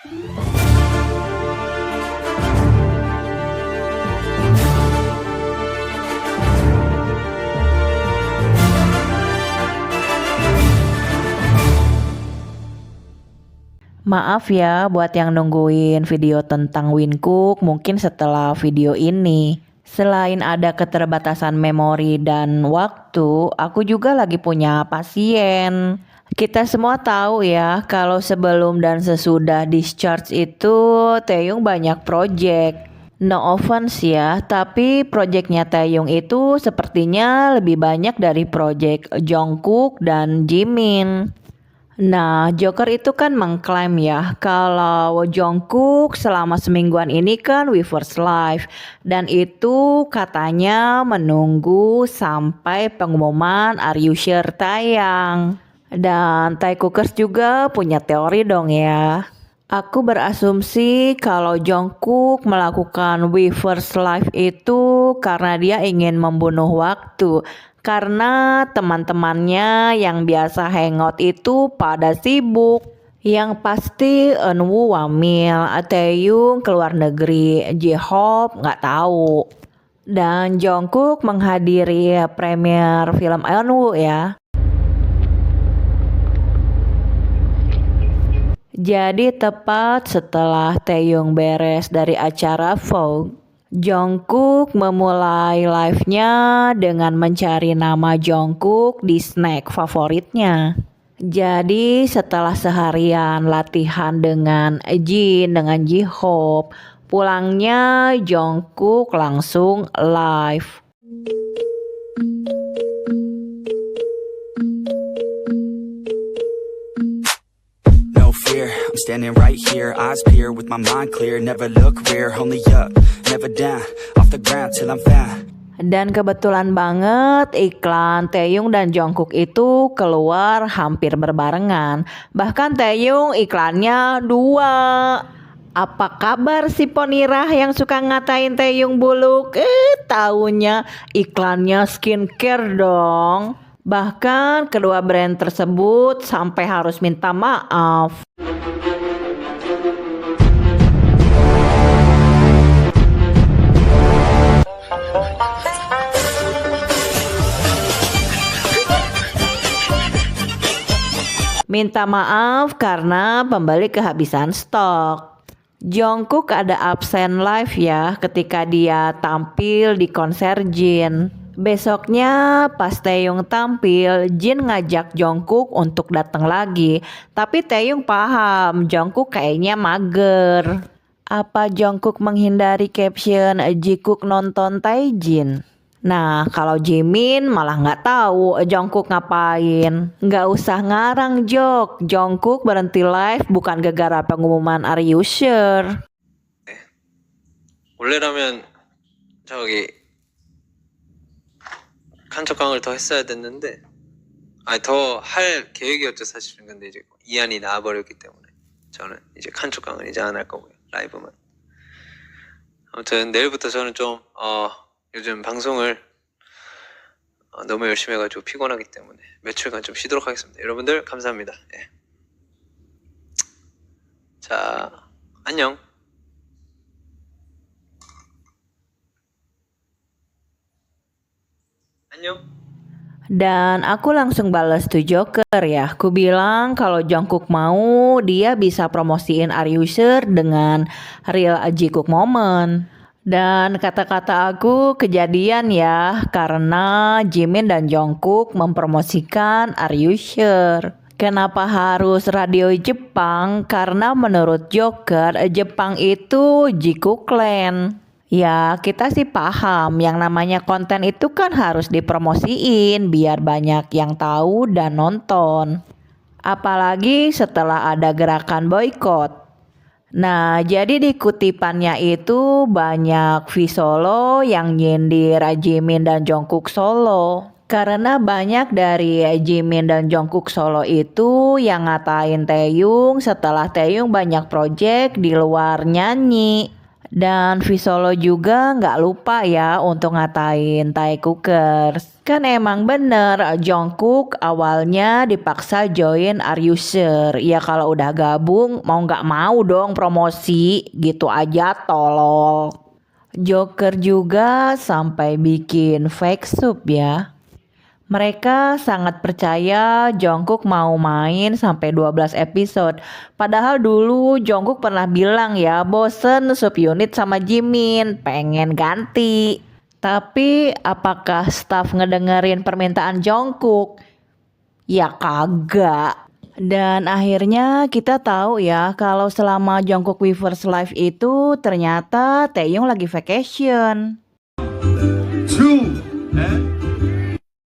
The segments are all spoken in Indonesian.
Maaf ya buat yang nungguin video tentang Wingcook mungkin setelah video ini. Selain ada keterbatasan memori dan waktu, aku juga lagi punya pasien. Kita semua tahu ya kalau sebelum dan sesudah discharge itu Taeyong banyak project. No offense ya, tapi projectnya Taeyong itu sepertinya lebih banyak dari project Jungkook dan Jimin. Nah, Joker itu kan mengklaim ya kalau Jungkook selama semingguan ini kan Weverse Live dan itu katanya menunggu sampai pengumuman Are You Sure tayang. Dan Taekookers juga punya teori dong ya. Aku berasumsi kalau Jungkook melakukan Weverse Live itu karena dia ingin membunuh waktu. Karena teman-temannya yang biasa hangout itu pada sibuk. Yang pasti Eunwoo wamil, Taeyong keluar negeri, J-Hope nggak tahu. Dan Jungkook menghadiri premier film Eunwoo ya. Jadi tepat setelah Taeyong beres dari acara Vogue, Jungkook memulai live-nya dengan mencari nama Jungkook di snack favoritnya. Jadi setelah seharian latihan dengan Jin, dengan J-Hope, pulangnya Jungkook langsung live. No fear, I'm standing right here, eyes peer with my mind clear, never look rear, only up, never down, off the ground till I'm found. Dan kebetulan banget iklan Taeyong dan Jungkook itu keluar hampir berbarengan. Bahkan Taeyong iklannya 2. Apa kabar si Ponirah yang suka ngatain Taeyong buluk? Taunya iklannya skincare dong. Bahkan kedua brand tersebut sampai harus minta maaf. Minta maaf karena pembeli kehabisan stok. Jungkook ada absen live ya ketika dia tampil di konser Jin. Besoknya pas Taeyong tampil, Jin ngajak Jungkook untuk datang lagi. Tapi Taeyong paham Jungkook kayaknya mager. Apa Jungkook menghindari caption Jikook nonton Taejin? Nah, kalau Jimin malah nggak tahu Jungkook ngapain. Nggak usah ngarang Jok. Jungkook berhenti live bukan gara-gara pengumuman Are You Sure? 원래라면 저기 칸척강을 더 했어야 됐는데 더 할 계획이었죠 사실은. 근데 이제 이안이 나와버렸기 때문에 저는 이제 칸척강은 이제 안 할 거고요. 라이브만. 아무튼 내일부터 저는 좀 요즘 방송을 너무 열심히 해가지고 피곤하기 때문에 며칠간 좀 쉬도록 하겠습니다. 여러분들 감사합니다. 예. 자, 안녕. 안녕. Dan aku langsung balas tuh Joker ya. Aku bilang kalau Jungkook mau dia bisa promosiin Are You Sure dengan Real Jikook Moment. Dan kata-kata aku kejadian ya karena Jimin dan Jungkook mempromosikan Are You Sure. Kenapa harus radio Jepang? Karena menurut Joker Jepang itu Jikook Land. Ya kita sih paham yang namanya konten itu kan harus dipromosiin biar banyak yang tahu dan nonton. Apalagi setelah ada gerakan boykot. Nah jadi di kutipannya itu banyak V solo yang nyindir Jimin dan Jungkook solo. Karena banyak dari Jimin dan Jungkook solo itu yang ngatain Taeyong setelah Taeyong banyak project di luar nyanyi. Dan Visolo juga nggak lupa ya untuk ngatain Taekookers. Kan emang bener Jungkook awalnya dipaksa join Are You Sure. Ya kalau udah gabung mau nggak mau dong promosi gitu aja tolol. Joker juga sampai bikin fake sub ya. Mereka sangat percaya Jungkook mau main sampai 12 episode. Padahal dulu Jungkook pernah bilang ya bosen subunit sama Jimin, pengen ganti. Tapi apakah staff ngedengerin permintaan Jungkook? Ya kagak. Dan akhirnya kita tahu ya kalau selama Jungkook Weverse Live itu ternyata Taeyong lagi vacation.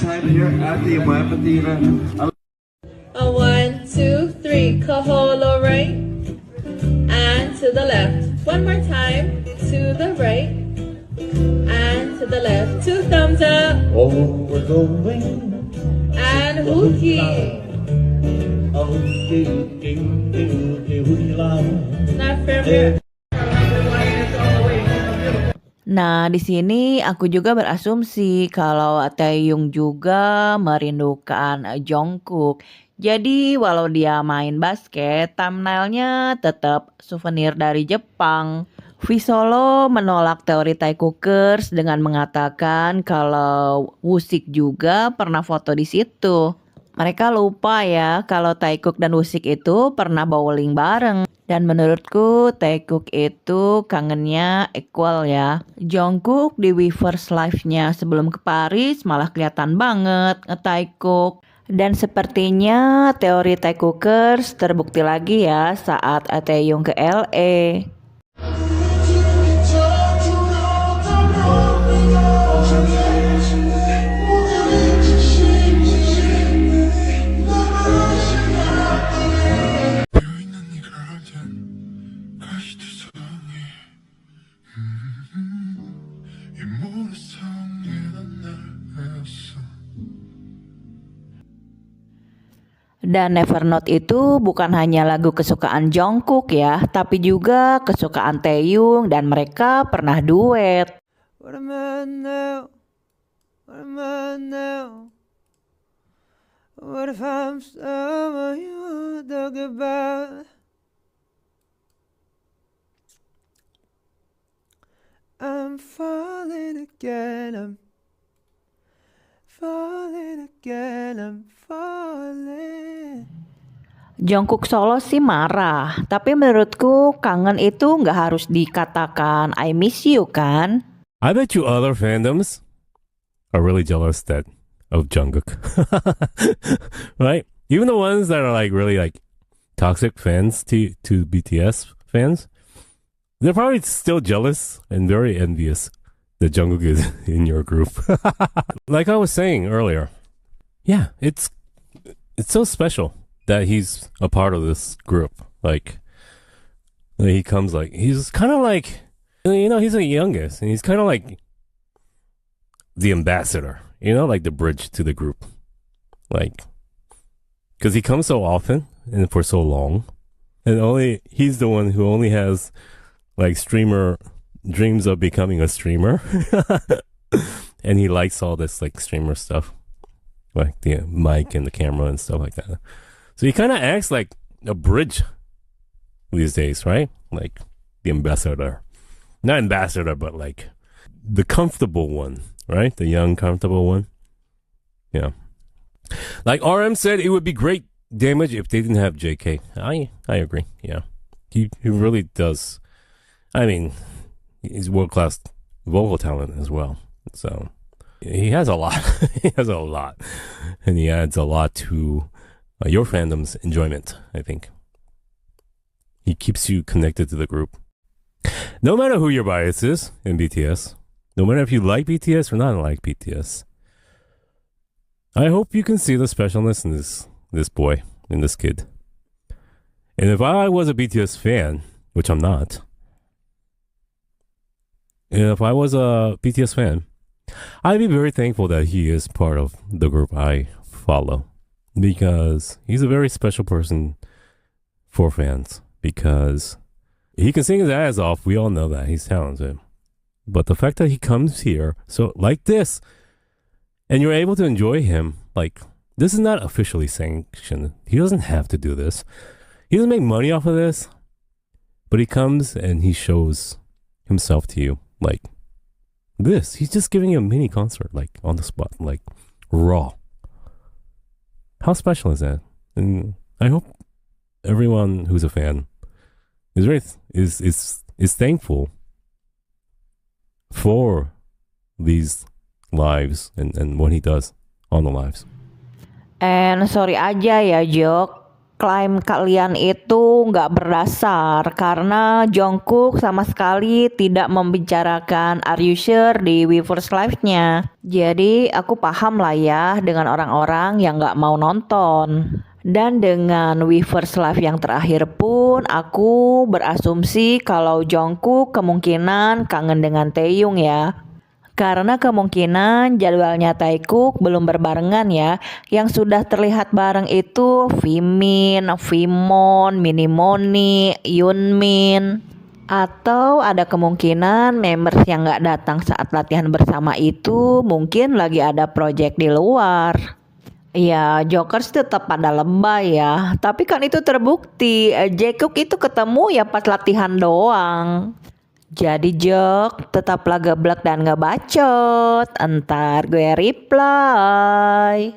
Time here at the Amphitheater. 1, 2, 3. Kaholo right and to the left. One more time. To the right and to the left. 2 thumbs up. Oh, we're going. And Huki. Not fair. Nah, di sini aku juga berasumsi kalau Taeyong juga merindukan Jungkook. Jadi walau dia main basket, thumbnailnya tetap souvenir dari Jepang. Visolo menolak teori Taekookers dengan mengatakan kalau Wusik juga pernah foto di situ. Mereka lupa ya kalau Taekook dan Wusik itu pernah bowling bareng. Dan menurutku Taekook itu kangennya equal ya. Jungkook di Weverse Live-nya sebelum ke Paris malah kelihatan banget nge-Taekook. Dan sepertinya teori Taekookers terbukti lagi ya saat Taeyong ke LA. Dan Never Not itu bukan hanya lagu kesukaan Jungkook ya, tapi juga kesukaan Taeyong dan mereka pernah duet. What am I now? What am I now? What if I'm someone you talk about? I'm falling again, I'm falling again, I'm falling. Jungkook solo sih marah, tapi menurutku kangen itu nggak harus dikatakan I miss you kan? I bet you other fandoms are really jealous of Jungkook, right? Even the ones that are like really like toxic fans to BTS fans, they're probably still jealous and very envious that Jungkook is in your group. Like I was saying earlier, yeah, it's so special that he's a part of this group. Like he comes like he's kind of like, you know, he's the youngest and he's kind of like the ambassador, you know, like the bridge to the group. Like, because he comes so often and for so long, and he's the one who only has like streamer dreams of becoming a streamer. And he likes all this like streamer stuff, like the mic and the camera and stuff like that. So he kind of acts like a bridge these days, right? Like the ambassador. Not ambassador, but like the comfortable one, right? The young, comfortable one. Yeah. Like RM said, it would be great damage if they didn't have JK. I agree. Yeah. He really does. I mean, he's world-class vocal talent as well. So he has a lot. He has a lot. And he adds a lot to your fandom's enjoyment, I think. He keeps you connected to the group. No matter who your bias is in BTS, no matter if you like BTS or not like BTS, I hope you can see the specialness in this boy, in this kid. And if I was a BTS fan, which I'm not, and if I was a BTS fan, I'd be very thankful that he is part of the group I follow, because he's a very special person for fans, because He can sing his ass off. We all know that. He's talented. But the fact that he comes here, so like this, and you're able to enjoy him, like, this is not officially sanctioned. He doesn't have to do this. He doesn't make money off of this. But he comes and he shows himself to you. Like, this. He's just giving you a mini concert, like, on the spot, like, raw. How special is that? And I hope everyone who's a fan is thankful for these lives and what he does on the lives. And sorry aja ya Jok, klaim kalian itu nggak berdasar karena Jungkook sama sekali tidak membicarakan Are You Sure di Weverse Live-nya. Jadi aku paham lah ya dengan orang-orang yang nggak mau nonton. Dan dengan Weverse Live yang terakhir pun aku berasumsi kalau Jungkook kemungkinan kangen dengan Taeyong ya. Karena kemungkinan jadwalnya Taekook belum berbarengan ya. Yang sudah terlihat bareng itu Vimin, Vimon, Minimoni, Yunmin. Atau ada kemungkinan members yang gak datang saat latihan bersama itu mungkin lagi ada project di luar. Ya, Jokers tetap pada lebay ya. Tapi kan itu terbukti, Jaekook itu ketemu ya pas latihan doang. Jadi Jok, tetaplah geblek dan gak bacot. Entar gue reply.